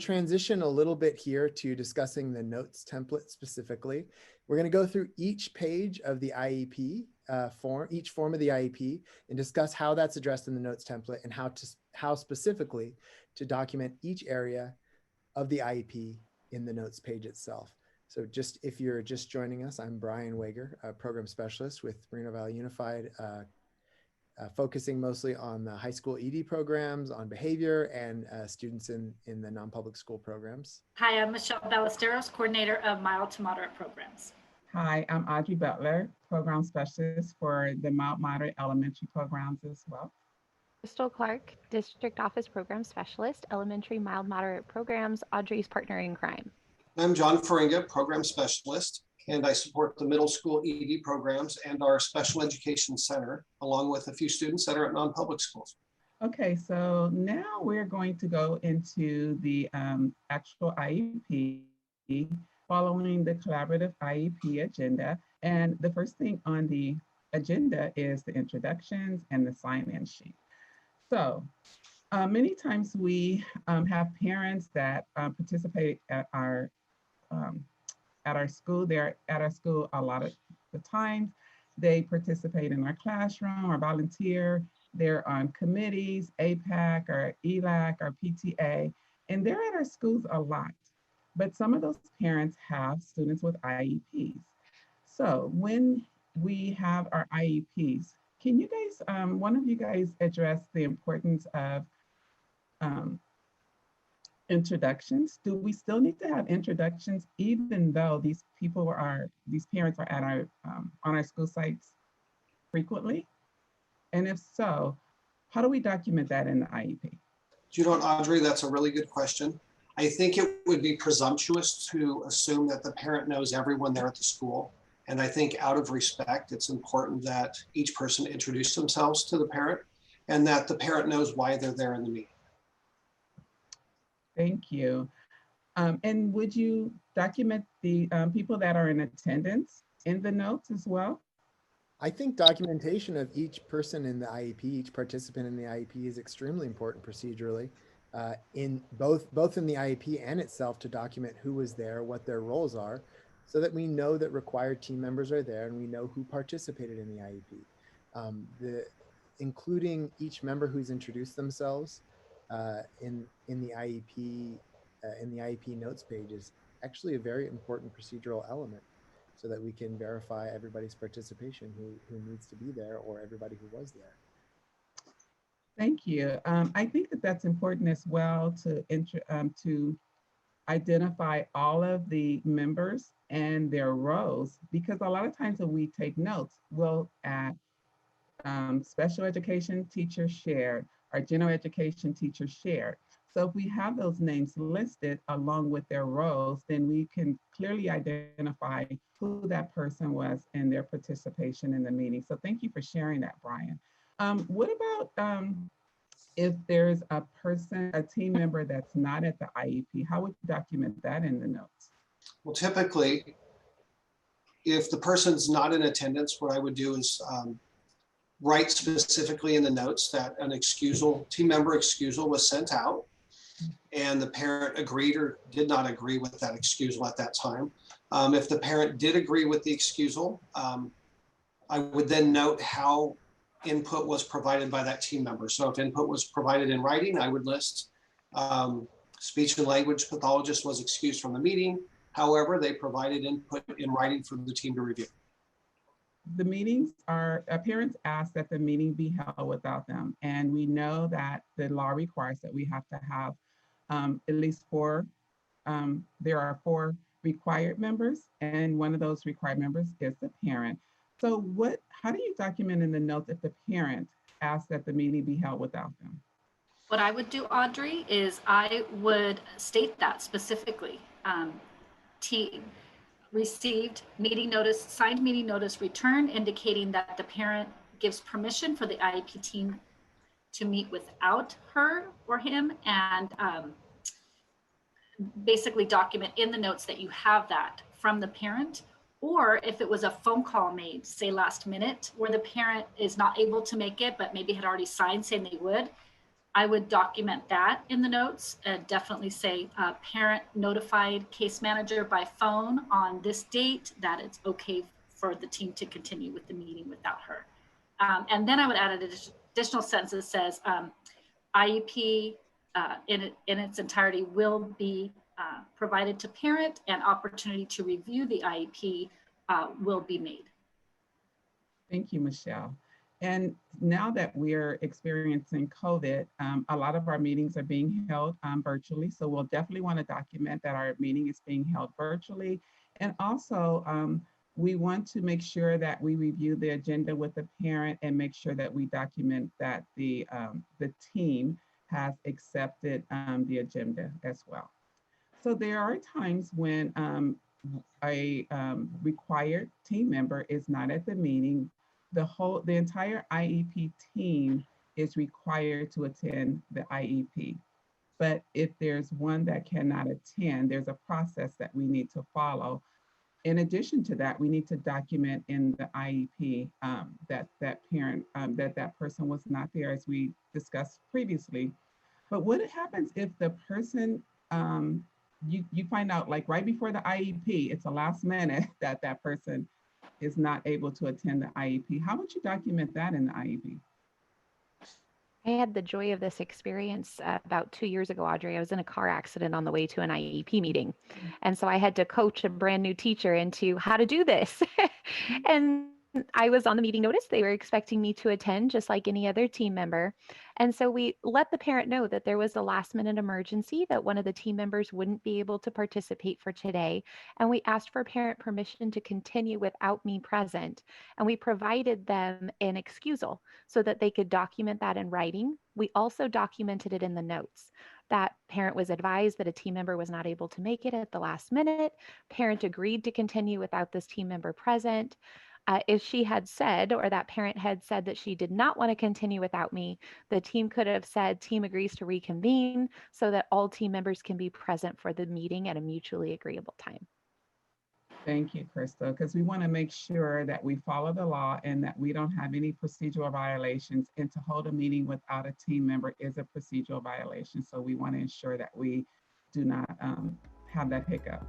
transition a little bit here to discussing the notes template specifically. We're going to go through each page of the IEP form, each form of the IEP, and discuss how that's addressed in the notes template and how specifically to document each area of the IEP in the notes page itself. So just if you're just joining us, I'm Brian Wager, a program specialist with Moreno Valley Unified, focusing mostly on the high school ED programs, on behavior, and students in the non-public school programs. Hi, I'm Michelle Ballesteros, coordinator of mild to moderate programs. Hi, I'm Audrey Butler, program specialist for the mild moderate elementary programs as well. Crystal Clark, district office program specialist, elementary mild moderate programs, Audrey's partner in crime. I'm John Faringa, program specialist, and I support the middle school ED programs and our special education center, along with a few students that are at non-public schools. Okay, so now we're going to go into the actual IEP, following the collaborative IEP agenda. And the first thing on the agenda is the introductions and the sign-in sheet. So many times we have parents that participate at our school. They're at our school a lot of the times. They participate in our classroom or volunteer. They're on committees, APAC or ELAC or PTA, and they're at our schools a lot. But some of those parents have students with IEPs. So when we have our IEPs, can you guys, one of you guys address the importance of introductions? Do we still need to have introductions even though these parents are at our, on our school sites frequently? And if so, how do we document that in the IEP? You know what, Audrey, that's a really good question. I think it would be presumptuous to assume that the parent knows everyone there at the school. And I think out of respect, it's important that each person introduce themselves to the parent and that the parent knows why they're there in the meeting. Thank you. And would you document the people that are in attendance in the notes as well? I think documentation of each person in the IEP, each participant in the IEP is extremely important procedurally, in both in the IEP and itself, to document who was there, what their roles are, so that we know that required team members are there and we know who participated in the IEP. Including each member who's introduced themselves in the IEP notes page is actually a very important procedural element, so that we can verify everybody's participation who needs to be there, or everybody who was there. Thank you. I think that that's important as well to identify all of the members and their roles, because a lot of times when we take notes, we'll add special education teacher shared, or general education teacher shared. So if we have those names listed along with their roles, then we can clearly identify who that person was and their participation in the meeting. So thank you for sharing that, Brian. What about if there's a team member that's not at the IEP, how would you document that in the notes? Well, typically, if the person's not in attendance, what I would do is write specifically in the notes that an team member excusal was sent out, and the parent agreed or did not agree with that excusal at that time. If the parent did agree with the excusal, I would then note how input was provided by that team member. So if input was provided in writing, I would list speech and language pathologist was excused from the meeting. However, they provided input in writing for the team to review. The meetings are, parents ask that the meeting be held without them. And we know that the law requires that we have to have at least there are 4 required members, and one of those required members is the parent. So how do you document in the notes if the parent asks that the meeting be held without them? What I would do, Audrey, is I would state that specifically. Team received meeting notice, signed meeting notice returned, indicating that the parent gives permission for the IEP team to meet without her or him, and basically document in the notes that you have that from the parent. Or if it was a phone call made, say last minute, where the parent is not able to make it, but maybe had already signed saying they would, I would document that in the notes and definitely say parent notified case manager by phone on this date that it's okay for the team to continue with the meeting without her. And then I would add an additional sentence that says IEP in its entirety will be provided to parent, and opportunity to review the IEP will be made. Thank you, Michelle. And now that we're experiencing COVID, a lot of our meetings are being held virtually. So we'll definitely want to document that our meeting is being held virtually. And also, we want to make sure that we review the agenda with the parent and make sure that we document that the team has accepted the agenda as well. So there are times when a required team member is not at the meeting. The entire IEP team is required to attend the IEP. But if there's one that cannot attend, there's a process that we need to follow. In addition to that, we need to document in the IEP that person was not there, as we discussed previously. But what happens if the person, you find out like right before the IEP, it's a last minute that person is not able to attend the IEP? How would you document that in the IEP? I had the joy of this experience about 2 years ago, Audrey. I was in a car accident on the way to an IEP meeting. And so I had to coach a brand new teacher into how to do this. And I was on the meeting notice. They were expecting me to attend just like any other team member. And so we let the parent know that there was a last minute emergency, that one of the team members wouldn't be able to participate for today. And we asked for parent permission to continue without me present. And we provided them an excusal so that they could document that in writing. We also documented it in the notes. That parent was advised that a team member was not able to make it at the last minute. Parent agreed to continue without this team member present. If she had said, or that parent had said that she did not want to continue without me, the team could have said, team agrees to reconvene so that all team members can be present for the meeting at a mutually agreeable time. Thank you, Crystal, because we want to make sure that we follow the law and that we don't have any procedural violations. And to hold a meeting without a team member is a procedural violation. So we want to ensure that we do not have that hiccup.